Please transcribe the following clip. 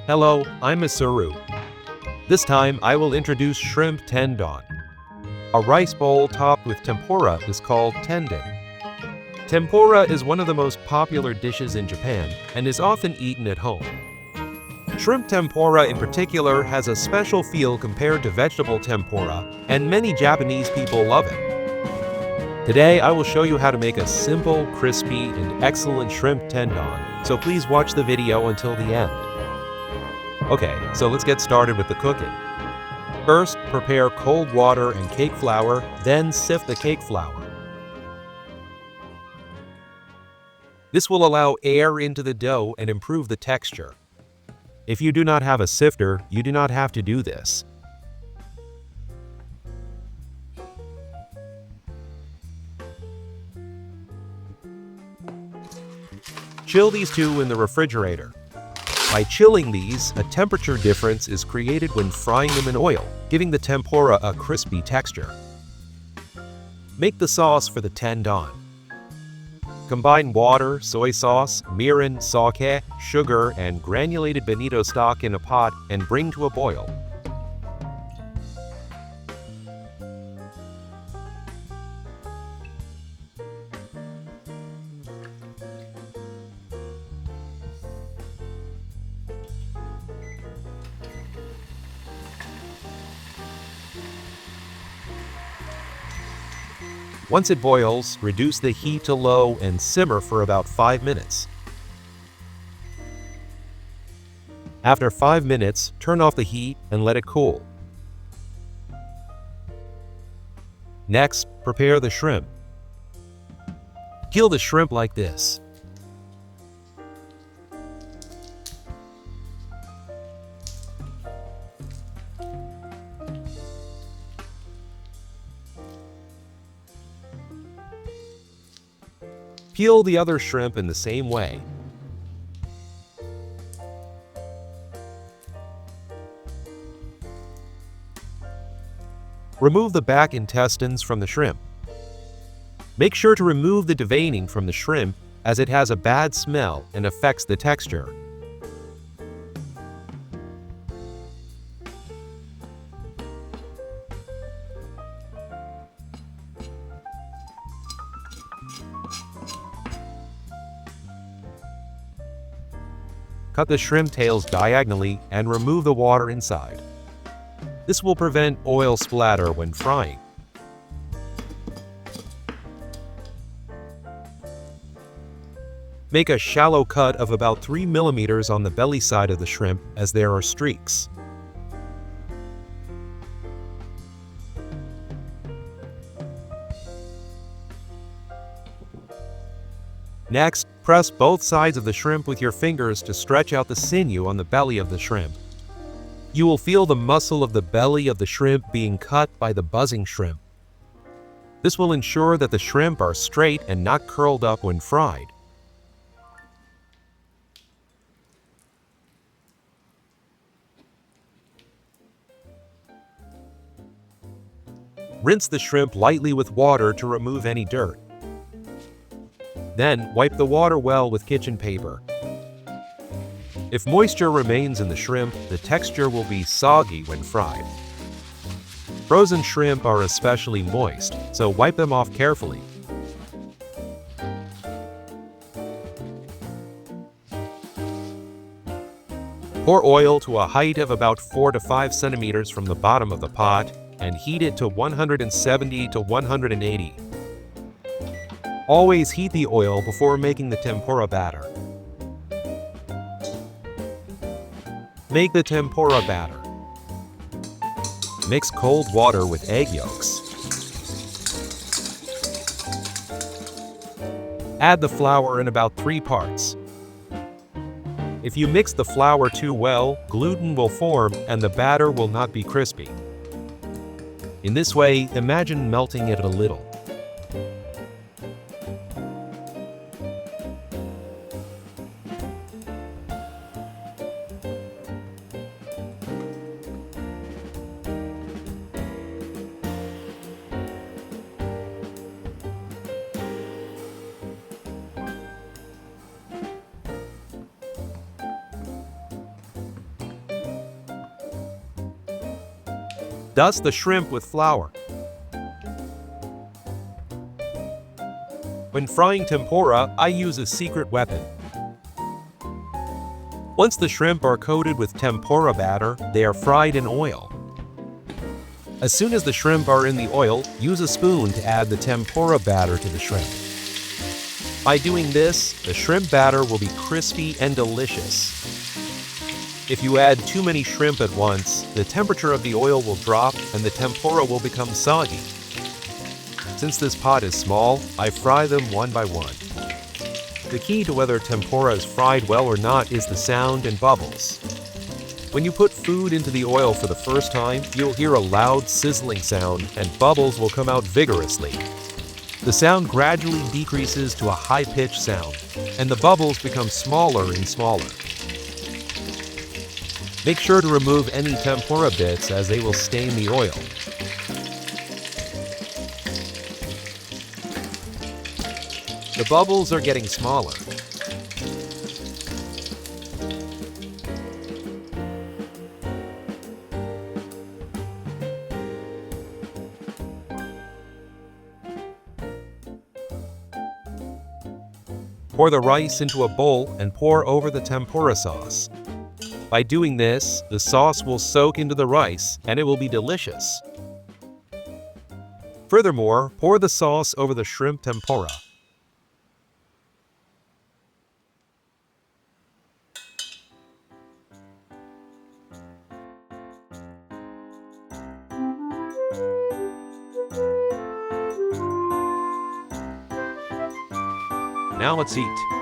Hello, I'm Isuru. This time I will introduce shrimp tendon. A rice bowl topped with tempura is called tendon. Tempura is one of the most popular dishes in Japan and is often eaten at home. Shrimp tempura in particular has a special feel compared to vegetable tempura, and many Japanese people love it. Today I will show you how to make a simple, crispy, and excellent shrimp tendon, so please watch the video until the end. Okay, so let's get started with the cooking. First, prepare cold water and cake flour, then sift the cake flour. This will allow air into the dough and improve the texture. If you do not have a sifter, you do not have to do this. Chill these two in the refrigerator. By chilling these, a temperature difference is created when frying them in oil, giving the tempura a crispy texture. Make the sauce for the tendon. Combine water, soy sauce, mirin, sake, sugar, and granulated bonito stock in a pot and bring to a boil. Once it boils, reduce the heat to low and simmer for about 5 minutes. After 5 minutes, turn off the heat and let it cool. Next, prepare the shrimp. Peel the shrimp like this. Peel the other shrimp in the same way. Remove the back intestines from the shrimp. Make sure to remove the deveining from the shrimp as it has a bad smell and affects the texture. Cut the shrimp tails diagonally and remove the water inside. This will prevent oil splatter when frying. Make a shallow cut of about 3 millimeters on the belly side of the shrimp as there are streaks. Next, press both sides of the shrimp with your fingers to stretch out the sinew on the belly of the shrimp. You will feel the muscle of the belly of the shrimp being cut by the buzzing shrimp. This will ensure that the shrimp are straight and not curled up when fried. Rinse the shrimp lightly with water to remove any dirt. Then, wipe the water well with kitchen paper. If moisture remains in the shrimp, the texture will be soggy when fried. Frozen shrimp are especially moist, so wipe them off carefully. Pour oil to a height of about 4 to 5 centimeters from the bottom of the pot and heat it to 170 to 180. Always heat the oil before making the tempura batter. Make the tempura batter. Mix cold water with egg yolks. Add the flour in about 3 parts. If you mix the flour too well, gluten will form and the batter will not be crispy. In this way, imagine melting it a little. Dust the shrimp with flour. When frying tempura, I use a secret weapon. Once the shrimp are coated with tempura batter, they are fried in oil. As soon as the shrimp are in the oil, use a spoon to add the tempura batter to the shrimp. By doing this, the shrimp batter will be crispy and delicious. If you add too many shrimp at once, the temperature of the oil will drop and the tempura will become soggy. Since this pot is small, I fry them one by one. The key to whether tempura is fried well or not is the sound and bubbles. When you put food into the oil for the first time, you'll hear a loud sizzling sound and bubbles will come out vigorously. The sound gradually decreases to a high-pitched sound, and the bubbles become smaller and smaller. Make sure to remove any tempura bits as they will stain the oil. The bubbles are getting smaller. Pour the rice into a bowl and pour over the tempura sauce. By doing this, the sauce will soak into the rice and it will be delicious. Furthermore, pour the sauce over the shrimp tempura. Now let's eat.